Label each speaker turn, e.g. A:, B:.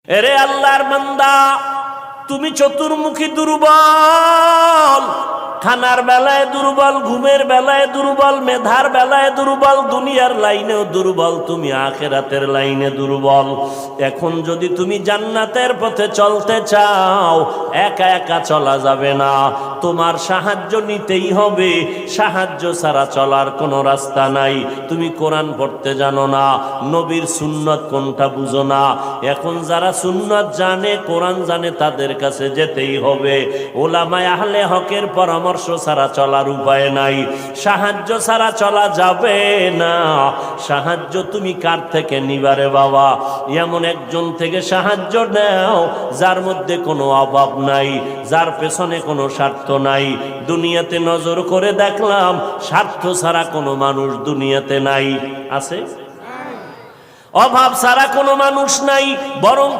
A: এরে আল্লাহর বান্দা, তুমি চতুর্মুখী দুর্বল, খানার বেলায় দুর্বল, ঘুমের বেলায় দুর্বল, মেধার বেলায় দুর্বল, দুনিয়ার লাইনেও দুর্বল, তুমি আখিরাতের লাইনে দুর্বল। এখন যদি তুমি জান্নাতের পথে চলতে চাও, একা একা চলা যাবে না, তোমার সাহায্য নিতেই হবে। সাহায্য ছাড়া চলার কোনো রাস্তা নাই। তুমি কোরআন পড়তে জানো না, নবীর সুন্নত কোনটা বুঝো না। এখন যারা সুন্নত জানে, কোরআন জানে, তাদের কাছে যেতেই হবে। ওলামায়ে আহলে হকের পরামর্শ ছাড়া চলার উপায় নাই। সাহায্য ছাড়া চলা যাবে না। সাহায্য তুমি কার থেকে নিবারে বাবা? এমন একজন থেকে সাহায্য নাও যার মধ্যে কোনো অভাব নাই, যার পেছনে কোনো স্বার্থ নাই। দুনিয়াতে নজর করে দেখলাম, স্বার্থ ছাড়া কোনো মানুষ দুনিয়াতে নাই। আছে? অভাব ছাড়া কোনো মানুষ নাই, বরং